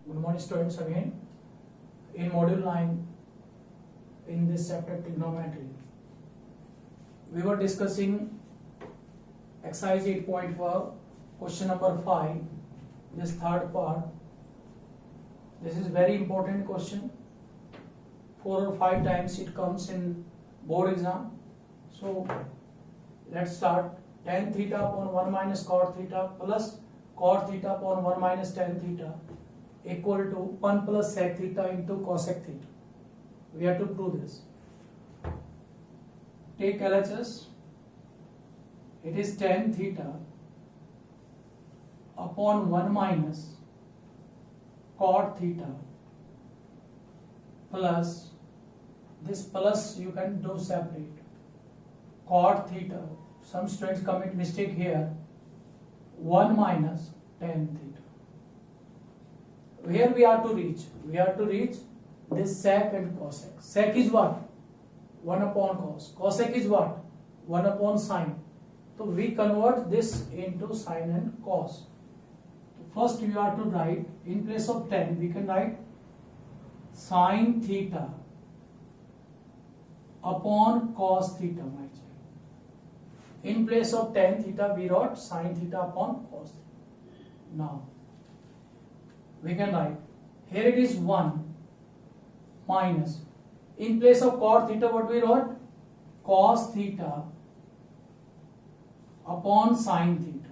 Good morning students again. In module 9 in this chapter trigonometry we were discussing exercise 8.4 question number 5, this third part. This is very important question. 4 or 5 times it comes in board exam. So let's start. Tan theta upon 1 minus cot theta plus cot theta upon 1 minus tan theta equal to 1 plus sec theta into cosec theta. We have to prove this. Take LHS. It is tan theta upon 1 minus cot theta plus, this plus you can do separate, cot theta. Some students commit mistake here, 1 minus tan theta. Where we are to reach? We are to reach this sec and cosec. Sec is what? 1 upon cos. Cosec is what? 1 upon sine. So we convert this into sine and cos. First we are to write, in place of tan, we can write sine theta upon cos theta, my child. In place of tan theta, we wrote sine theta upon cos theta. Now, we can write, here it is 1 minus, in place of cot theta, what we wrote? Cos theta upon sine theta.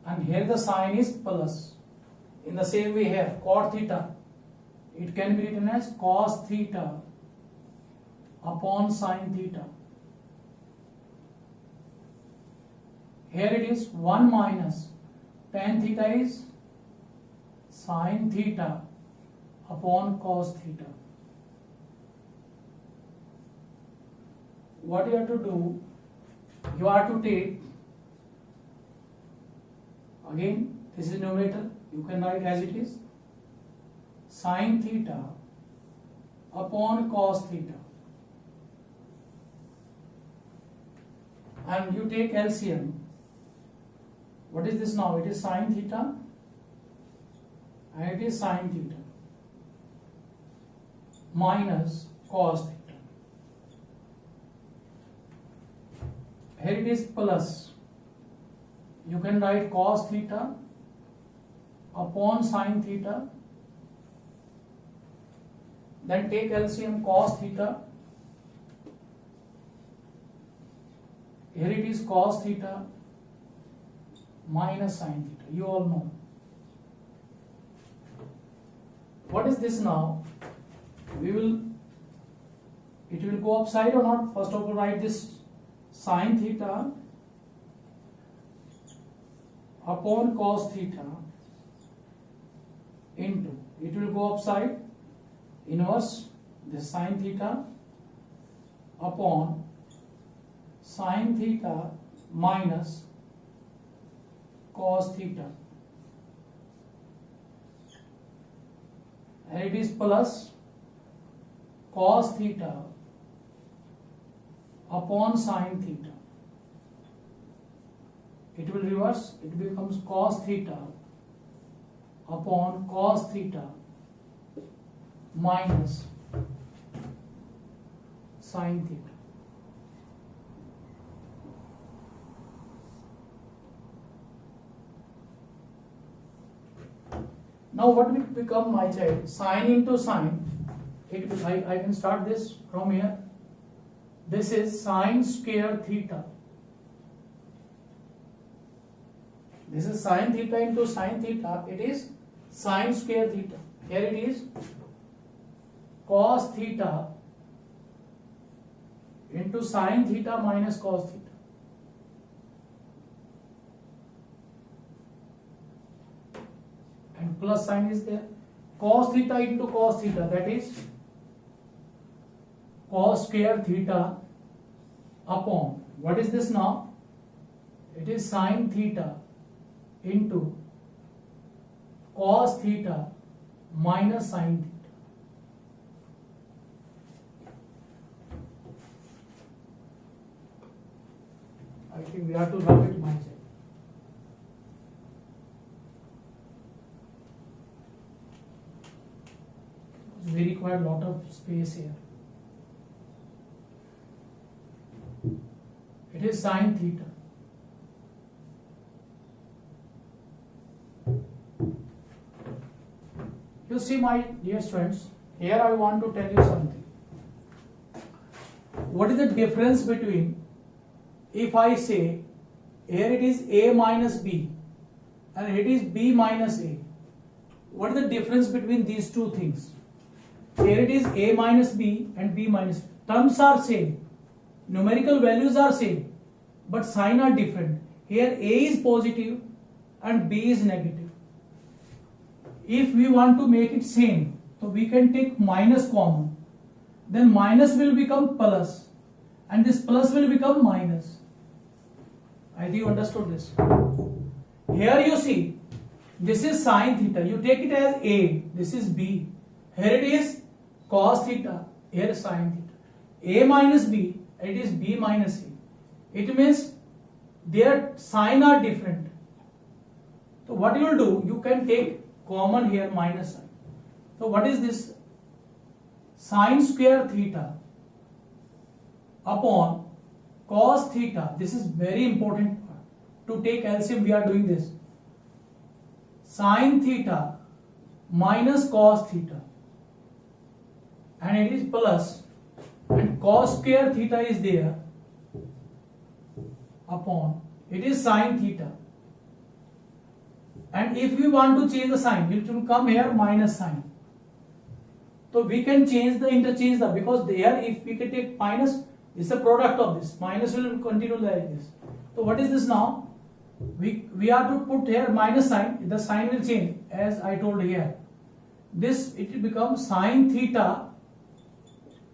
And here the sign is plus. In the same way here, cot theta, it can be written as cos theta upon sine theta. Here it is 1 minus tan theta is sine theta upon cos theta. What you have to do, you are to take, again this is numerator, you can write as it is, sine theta upon cos theta, and you take LCM. What is this now? It is sine theta and it is sine theta minus cos theta. Here it is plus. You can write cos theta upon sine theta. Then take LCM cos theta. Here it is cos theta minus sine theta. You all know. What is this now? It will go upside or not? First of all, write this sine theta upon cos theta into, it will go upside, inverse, this sine theta upon sine theta minus cos theta, and it is plus cos theta upon sine theta. It will reverse, it becomes cos theta upon cos theta minus sine theta. Now what will become, my child? Sine into sine. I can start this from here. This is sine square theta. This is sine theta into sine theta. It is sine square theta. Here it is cos theta into sine theta minus cos theta. And plus sign is there. Cos theta into cos theta, that is cos square theta upon, what is this now? It is sine theta into cos theta minus sine theta. I think we have to rub it myself. we require lot of space here. It is sine theta. You see, my dear students, here I want to tell you something. What is the difference between, if I say here it is A minus B and it is B minus A? What is the difference between these two things? Here it is A minus B and B minus B. Terms are same, numerical values are same, but sign are different. Here A is positive and B is negative. If we want to make it same, so we can take minus common. Then minus will become plus and this plus will become minus. I think you understood this. Here you see, this is sine theta. You take it as A. This is B. Here it is cos theta. Here is sine theta. A minus B. It is B minus A. It means their sign are different. So what you will do? You can take common here minus sign. So what is this? Sine square theta upon cos theta. This is very important part. To take LCM we are doing this. Sine theta minus cos theta, and it is plus, and cos square theta is there upon, it is sine theta. And if we want to change the sign, it will come here minus sign. So we can change the interchange the, because there if we can take minus, it's a product of this. Minus will continue like this. So what is this now? We are to put here minus sign. The sign will change as I told here. This it will become sine theta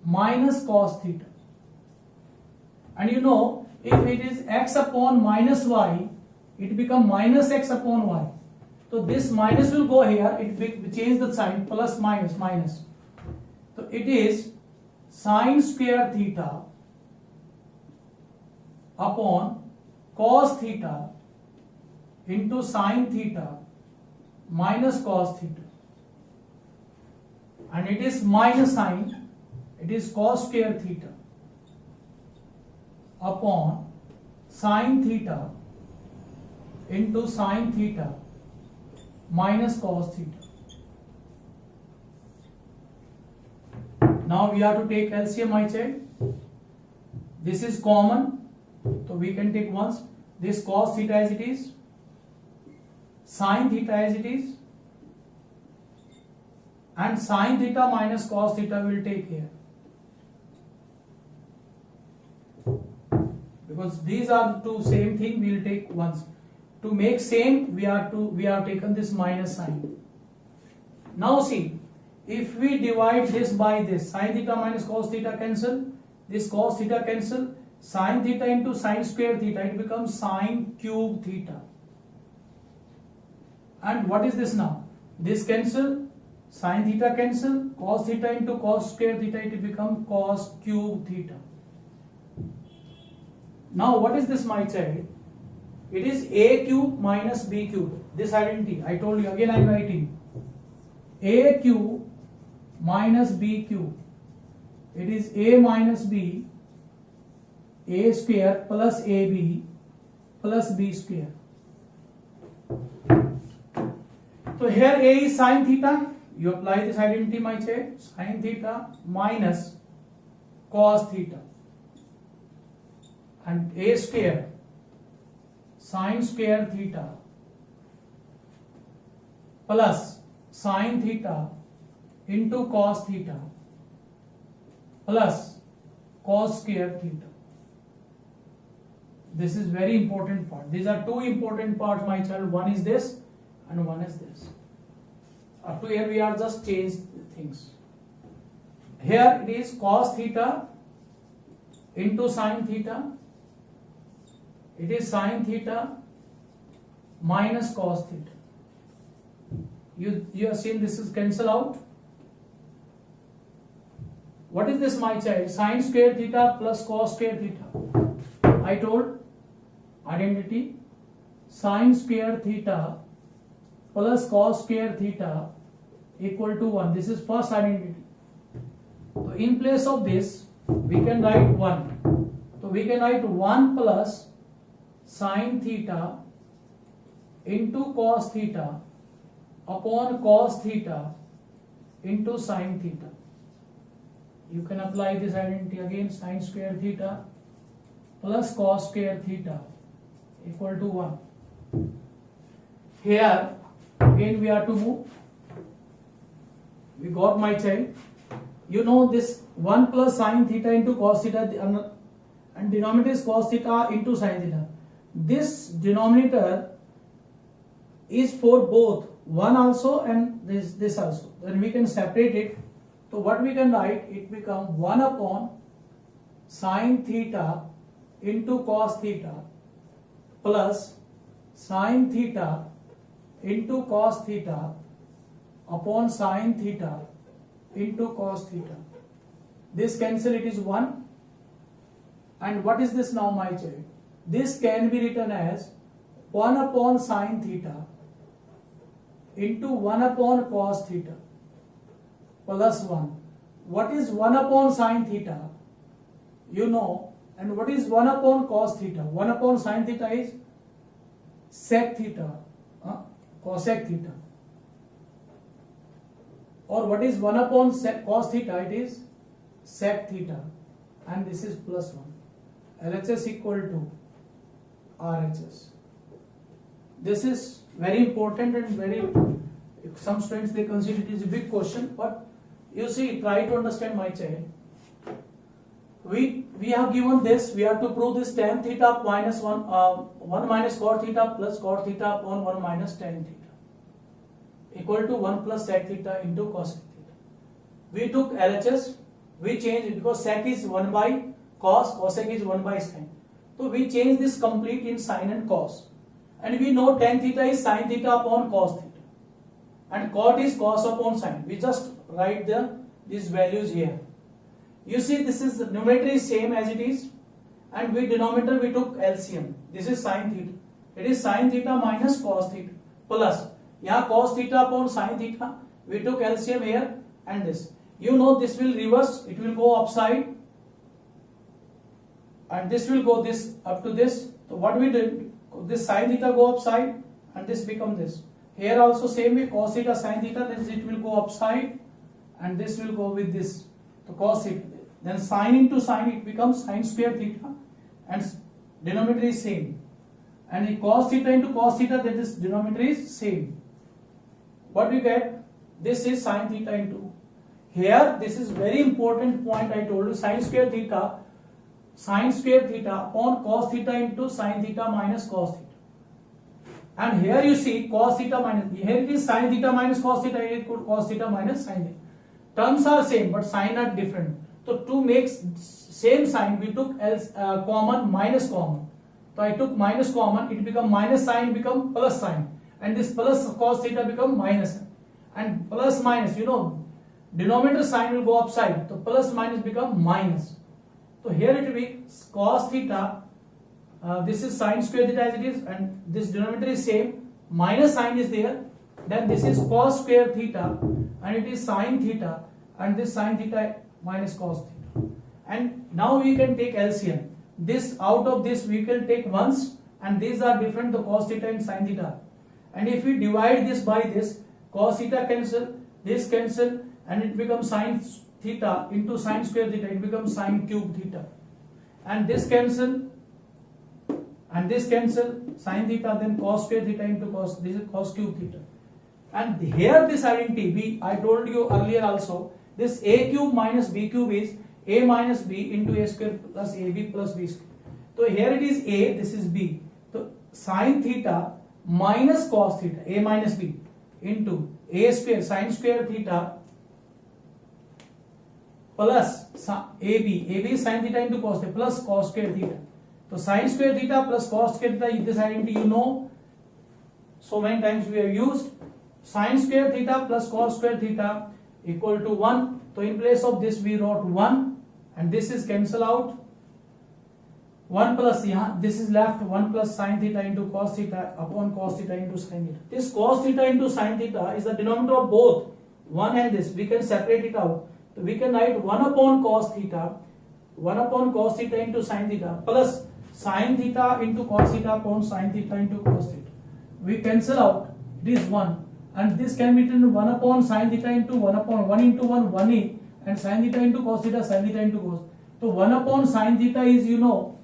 minus cos theta. And you know, if it is x upon minus y, it become minus x upon y. So this minus will go here, it will change the sign, plus minus minus. So it is sine square theta upon cos theta into sine theta minus cos theta. And it is minus sine, it is cos square theta upon sine theta into sine theta minus cos theta. Now we have to take LCM, my child. This is common, so we can take once. This cos theta as it is, sine theta as it is, and sine theta minus cos theta will take here. Because these are the two same thing, we will take once. To make same, we have taken this minus sign. Now see, if we divide this by this, sine theta minus cos theta cancel, this cos theta cancel, sine theta into sine square theta, it becomes sine cube theta. And what is this now? This cancel, sine theta cancel, cos theta into cos square theta, it will become cos cube theta. Now what is this, my child? It is a cube minus b cube. This identity, I told you, again I am writing. A cube minus b cube. It is a minus b, a square plus ab plus b square. So here a is sine theta. You apply this identity, my child. Sine theta minus cos theta. And a square sine square theta plus sine theta into cos theta plus cos square theta. This is very important part. These are two important parts, my child. One is this and one is this. Up to here we are just changed things. Here it is cos theta into sine theta. It is sine theta minus cos theta. You have seen this is cancel out. What is this, my child? Sine square theta plus cos square theta. I told identity sine square theta plus cos square theta equal to 1. This is first identity. So in place of this we can write 1. So we can write 1 plus sin theta into cos theta upon cos theta into sin theta. You can apply this identity again, sin square theta plus cos square theta equal to 1. Here again we are to move. We got, my child, you know this 1 plus sin theta into cos theta and denominator is cos theta into sin theta. This denominator is for both 1 also and this also. Then we can separate it. So what we can write, it become 1 upon sin theta into cos theta plus sin theta into cos theta upon sin theta into cos theta. This cancel, it is 1. And what is this now, my child? This can be written as 1 upon sin theta into 1 upon cos theta plus 1. What is 1 upon sin theta? You know. And what is 1 upon cos theta? 1 upon sin theta is sec theta, cosec theta. Or what is 1 upon cos theta? It is sec theta. And this is plus 1. LHS equal to RHS. This is very important and very, some students they consider it is a big question, but you see, try to understand, my child. We have given this, we have to prove this tan theta minus 1 minus cot theta plus cot theta upon 1 minus tan theta equal to 1 plus sec theta into cos theta. We took LHS, we changed it because sec is 1 by cos, cosec is 1 by sin. So we change this complete in sin and cos. And we know tan theta is sin theta upon cos theta. And cot is cos upon sin. We just write these values here. You see, this is the numerator is same as it is, and we denominator we took LCM. This is sin theta. It is sin theta minus cos theta plus. यहाँ cos theta upon sin theta. We took LCM here and this. You know this will reverse. It will go upside, and this will go this up to this. So what we did? This sin theta go upside, and this become this. Here also same way cos theta sin theta. Then it will go upside, and this will go with this. So cos theta. Then sin into sin, it becomes sin square theta, and denominator is same. And the cos theta into cos theta, that is denominator is same. What we get? This is sin theta into. Here, this is very important point I told you. Sin square theta upon cos theta into sin theta minus cos theta. And here you see cos theta minus. Here it is sin theta minus cos theta. Here it could cos theta minus sin theta. Terms are same, but sign are different. So to make same sign, we took common minus common. So I took minus common, it become minus sign, become plus sign, and this plus cos theta become minus, and plus minus, you know, denominator sign will go upside, so plus minus become minus. So here it will be cos theta. This is sin square theta as it is, and this denominator is same. Minus sign is there. Then this is cos square theta, and it is sin theta, and this sin theta minus cos theta. And now we can take LCM. This out of this we can take ones, and these are different, the cos theta and sin theta. And if we divide this by this, cos theta cancel, this cancel, and it becomes sin theta into sin square theta, it becomes sin cube theta. And this cancel, and this cancel, sin theta, then cos square theta into cos, this is cos cube theta. And here this identity, I told you earlier also, this a cube minus b cube is a minus b into a square plus ab plus b square. So here it is a, this is b. So sin theta minus cos theta, a minus b, into a square sin square theta plus ab is sin theta into cos theta plus cos square theta. So sin square theta plus cos square theta, this identity you know, so many times we have used. Sin square theta plus cos square theta equal to 1. So in place of this we wrote 1, and this is cancel out. 1 plus, this is left 1 plus sin theta into cos theta upon cos theta into sin theta. This cos theta into sin theta is the denominator of both 1 and this. We can separate it out. So we can write 1 upon cos theta, 1 upon cos theta into sin theta plus sin theta into cos theta upon sin theta into cos theta. We cancel out, it is 1, and this can be written 1 upon sin theta into 1 upon 1 into 1, 1a, and sin theta into cos theta, sin theta into cos. So 1 upon sin theta is, you know,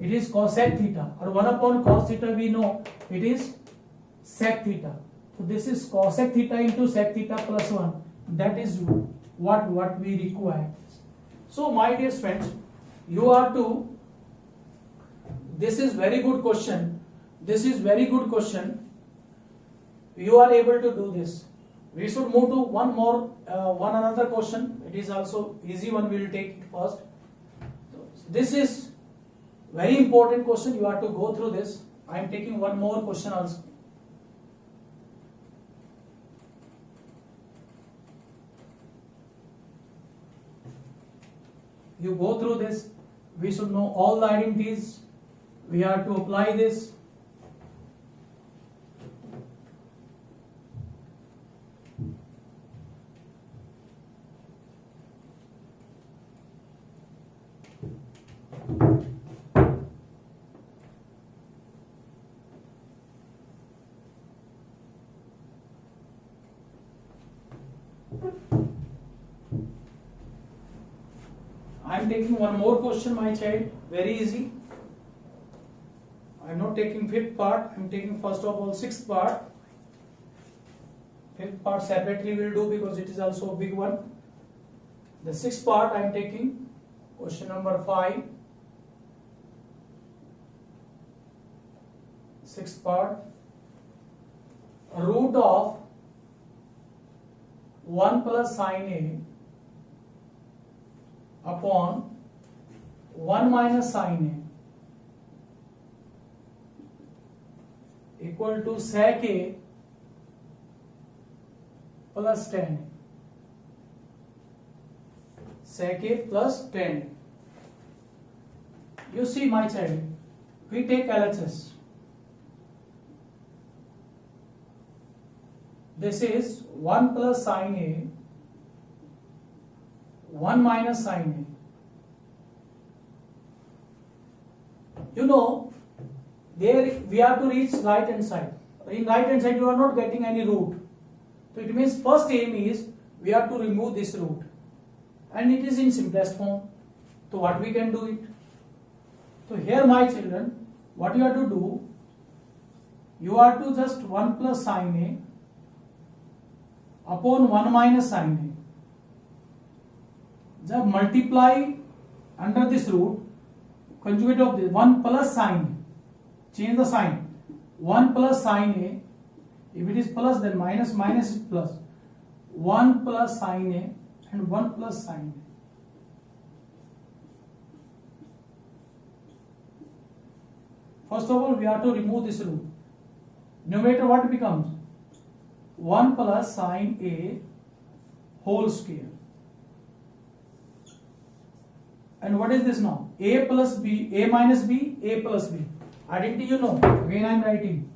it is cosec theta, or 1 upon cos theta we know it is sec theta. So this is cosec theta into sec theta plus 1. That is what we require. So my dear friends, you are to, this is very good question. This is very good question. You are able to do this. We should move to one another question. It is also easy one. We will take it first. This is very important question. You have to go through this. I am taking one more question also. You go through this. We should know all the identities. We have to apply this. I am taking one more question, my child. Very easy. I am not taking fifth part. I am taking first of all sixth part. Fifth part separately we will do because it is also a big one. The sixth part I am taking question number 5. Sixth part. Root of 1 plus sin A upon 1 minus sin A equal to sec A plus tan A. Sec A plus tan A. You see, my child, we take LHS. This is 1 plus sin A, 1 minus sin A. You know, there we have to reach right hand side. In right hand side you are not getting any root. So it means first aim is we have to remove this root. And it is in simplest form. So what we can do it? So here, my children, what you have to do, you have to just 1 plus sin A upon 1 minus sin A. जब multiply under this root, conjugate of this 1 plus sin A, change the sign, 1 plus sin A, if it is plus then minus, minus is plus, 1 plus sin A and 1 plus sin A. First of all, we have to remove this root. Numerator what becomes? 1 plus sin A whole square. And what is this now? A plus B, A minus B, A plus B. Identity you know. Again I am writing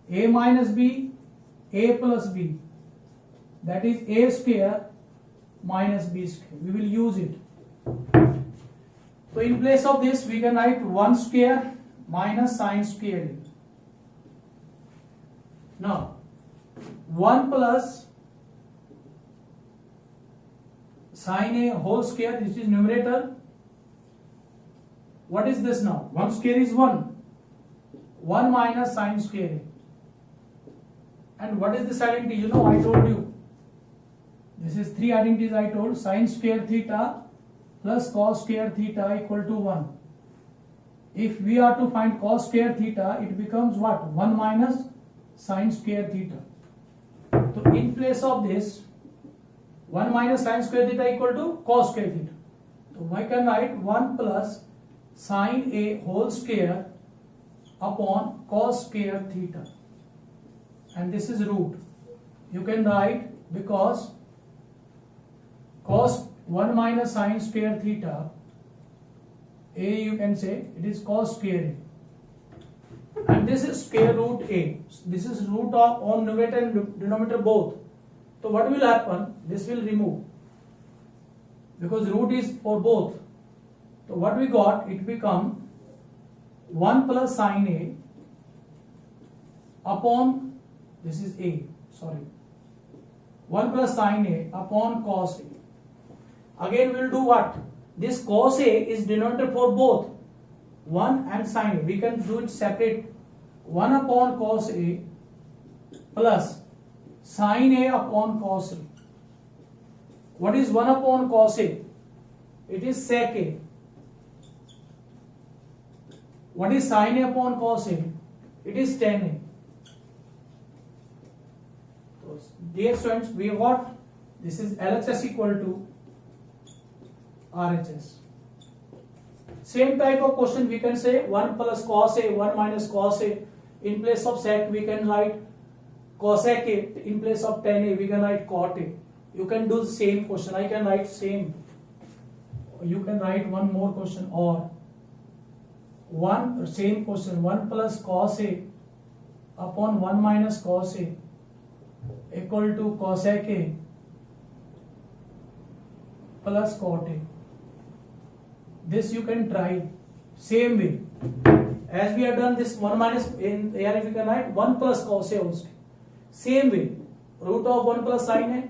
A minus B, A plus B. That is A square minus B square. We will use it. So in place of this, we can write 1 square minus sin square A. Now, 1 plus sin A whole square, this is numerator. What is this now? 1 square is 1. 1 minus sin square A. And what is this identity? You know, I told you. This is 3 identities I told. Sin square theta plus cos square theta equal to 1. If we are to find cos square theta, it becomes what? 1 minus sin square theta. So in place of this, 1 minus sin square theta equal to cos square theta. So I can write 1 plus sin A whole square upon cos square theta. And this is root. You can write, because cos 1 minus sin square theta, A you can say it is cos square A. And this is square root A. This is root of on numerator and denominator both. So what will happen? This will remove. because root is for both. So what we got, it become 1 plus sine A upon, this is A, sorry, 1 plus sine A upon cos A. Again we will do what? This cos A is denominator for both 1 and sine A. We can do it separate. 1 upon cos A plus sine A upon cos A. What is 1 upon cos A? It is sec A. What is sine A upon cos A? It is tan A. So, dear students, we have got, this is LHS equal to RHS. Same type of question we can say 1 plus cos A, 1 minus cos A. In place of sec we can write cosec A. In place of tan A we can write cot A. You can do the same question. I can write same. You can write one more question, or one same question, 1 plus cos A upon 1 minus cos A equal to cosec A plus cot A. This you can try same way as we have done this 1 minus, in here we can write 1 plus cos A also. Same way, root of 1 plus sine A,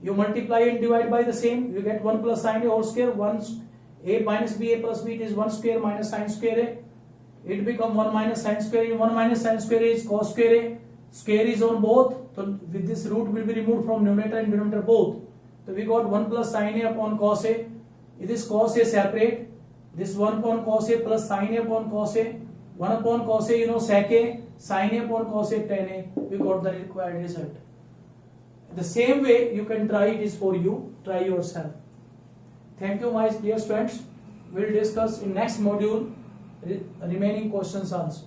you multiply and divide by the same, you get 1 plus sine A whole square, 1 A minus B, A plus B, it is 1 square minus sine square A. It become 1 minus sine square A. 1 minus sine square A is cos square A. Square is on both, so with this root will be removed from numerator and denominator both. So we got 1 plus sine A upon cos A. It is cos A separate. This 1 upon cos A plus sine A upon cos A. 1 upon cos A, you know, sec A, sine A upon cos A, tan A. We got the required result. The same way you can try, it is for you. Try yourself. Thank you, my dear students. We will discuss in next module remaining questions also.